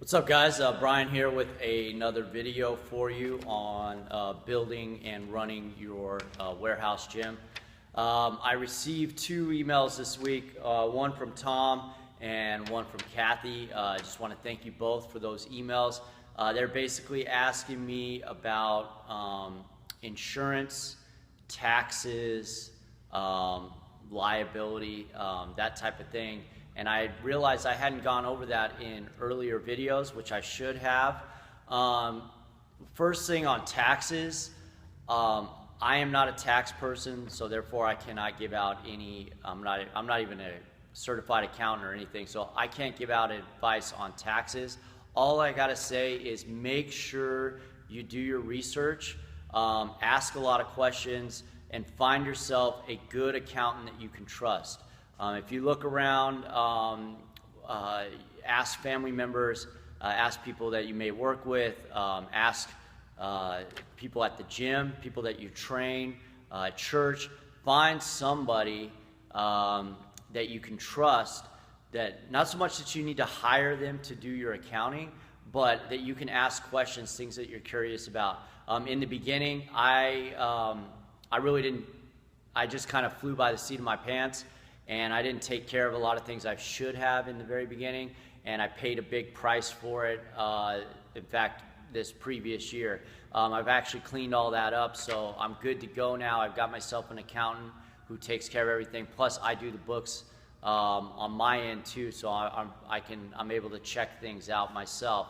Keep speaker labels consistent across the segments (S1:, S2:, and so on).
S1: What's up, guys? Brian here with another video for you on building and running your warehouse gym. I received two emails this week, one from Tom and one from Kathy. I just want to thank you both for those emails. They're basically asking me about insurance, taxes, liability, that type of thing. And I realized I hadn't gone over that in earlier videos, which I should have. First thing on taxes, I am not a tax person, so therefore I cannot give out any, I'm not even a certified accountant or anything, so I can't give out advice on taxes. All I gotta say is make sure you do your research, ask a lot of questions, and find yourself a good accountant that you can trust. If you look around, ask family members, ask people that you may work with, ask people at the gym, people that you train, church. Find somebody that you can trust, that not so much that you need to hire them to do your accounting, but that you can ask questions, things that you're curious about. In the beginning, I really didn't, I just kind of flew by the seat of my pants. And I didn't take care of a lot of things I should have in the very beginning, and I paid a big price for it, in fact, this previous year. I've actually cleaned all that up, so I'm good to go now. I've got myself an accountant who takes care of everything, plus I do the books on my end too, so I'm able to check things out myself.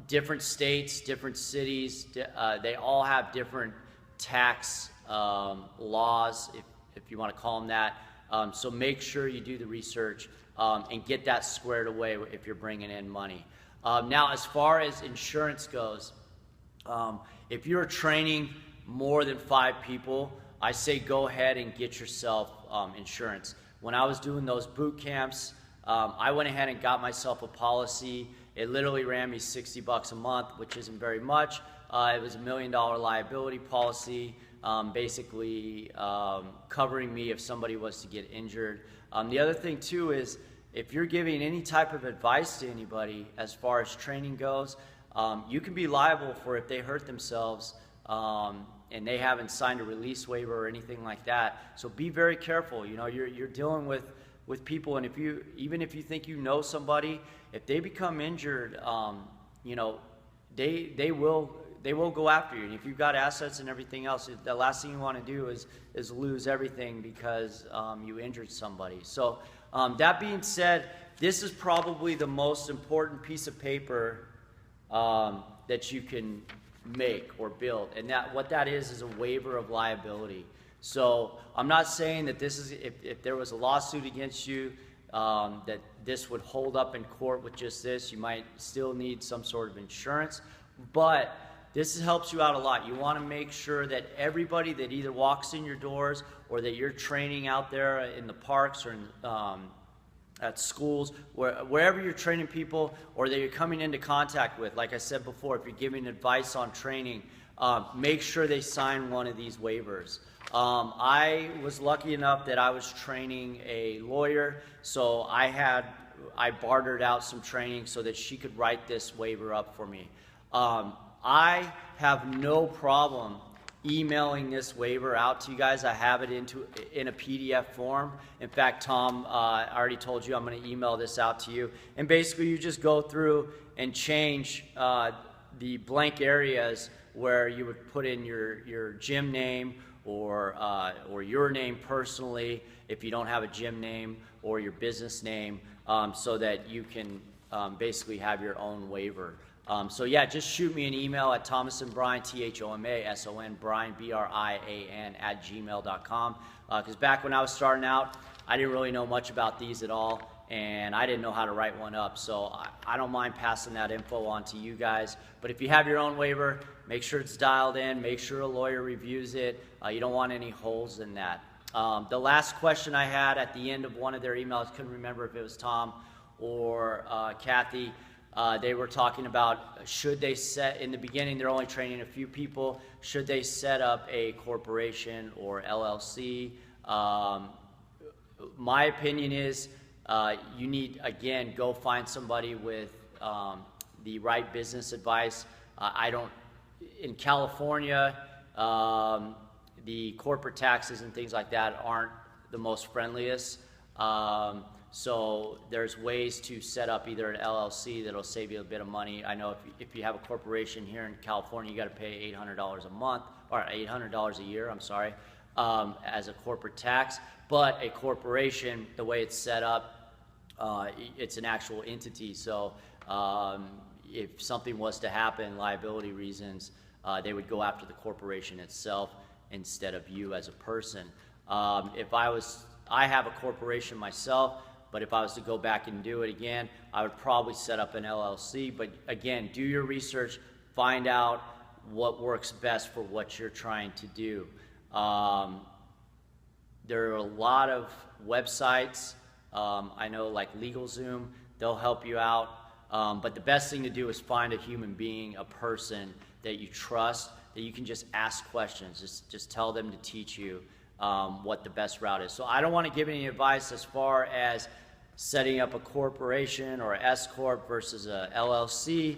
S1: Different states, different cities, they all have different tax laws, if you want to call them that. So make sure you do the research and get that squared away if you're bringing in money. Now, as far as insurance goes, if you're training more than 5 people, I say go ahead and get yourself insurance. When I was doing those boot camps, I went ahead and got myself a policy. It literally ran me $60 a month, which isn't very much. It was $1 million liability policy. Basically covering me if somebody was to get injured. The other thing too is if you're giving any type of advice to anybody as far as training goes, you can be liable for if they hurt themselves and they haven't signed a release waiver or anything like that. So be very careful. You know, you're dealing with people, and even if you think you know somebody, if they become injured, you know, they will go after you. And if you've got assets and everything else, the last thing you want to do is lose everything because you injured somebody. So that being said, this is probably the most important piece of paper that you can make or build. And what that is a waiver of liability. So I'm not saying that this is, if there was a lawsuit against you, that this would hold up in court with just this. You might still need some sort of insurance, but this helps you out a lot. You want to make sure that everybody that either walks in your doors or that you're training out there in the parks or at schools, wherever you're training people or that you're coming into contact with, like I said before, if you're giving advice on training, make sure they sign one of these waivers. I was lucky enough that I was training a lawyer, so I bartered out some training so that she could write this waiver up for me. I have no problem emailing this waiver out to you guys. I have it in a PDF form. In fact, Tom, I already told you I'm going to email this out to you. And basically, you just go through and change the blank areas where you would put in your gym name or your name personally, if you don't have a gym name, or your business name, so that you can basically have your own waiver. So yeah, just shoot me an email at thomasonbrian, THOMASON, Brian, BRIAN, @gmail.com. Because back when I was starting out, I didn't really know much about these at all, and I didn't know how to write one up. So I don't mind passing that info on to you guys. But if you have your own waiver, make sure it's dialed in, make sure a lawyer reviews it. You don't want any holes in that. The last question I had at the end of one of their emails, couldn't remember if it was Tom or Kathy, they were talking about should they set, in the beginning they're only training a few people, should they set up a corporation or LLC? My opinion is you need, again, go find somebody with the right business advice. In California, the corporate taxes and things like that aren't the most friendliest. So there's ways to set up either an LLC that'll save you a bit of money. I know if you have a corporation here in California, you got to pay $800 a month, or $800 a year, I'm sorry, as a corporate tax. But a corporation, the way it's set up, it's an actual entity. So if something was to happen, liability reasons, they would go after the corporation itself instead of you as a person. I have a corporation myself, but if I was to go back and do it again, I would probably set up an LLC. But again, do your research, find out what works best for what you're trying to do. There are a lot of websites, I know, like LegalZoom, they'll help you out. But the best thing to do is find a human being, a person that you trust, that you can just ask questions. Just tell them to teach you what the best route is. So I don't want to give any advice as far as setting up a corporation or an S-Corp versus a LLC.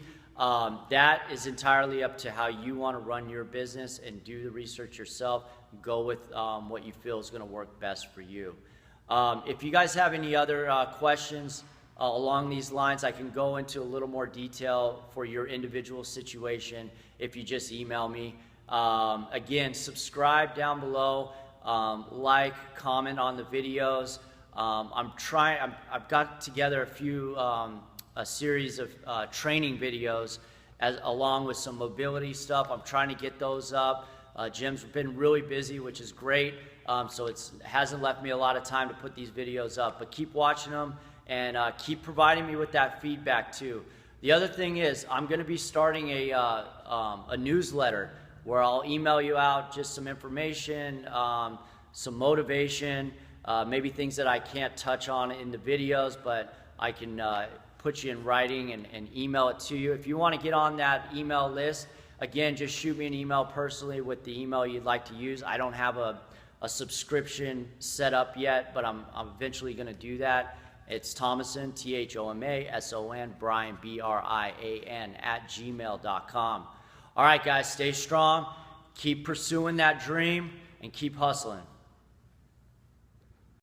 S1: That is entirely up to how you want to run your business and do the research yourself. Go with what you feel is going to work best for you. If you guys have any other questions along these lines, I can go into a little more detail for your individual situation if you just email me. Again, subscribe down below. Like, comment on the videos. I've got together a series of training videos along with some mobility stuff. I'm trying to get those up. Jim's been really busy, which is great. So it hasn't left me a lot of time to put these videos up, but keep watching them and keep providing me with that feedback too. The other thing is I'm going to be starting a newsletter where I'll email you out just some information, some motivation, maybe things that I can't touch on in the videos, but I can put you in writing and email it to you. If you want to get on that email list, again, just shoot me an email personally with the email you'd like to use. I don't have a subscription set up yet, but I'm eventually going to do that. It's Thomason, Thomason, Brian, Brian, @gmail.com. All right, guys, stay strong. Keep pursuing that dream and keep hustling.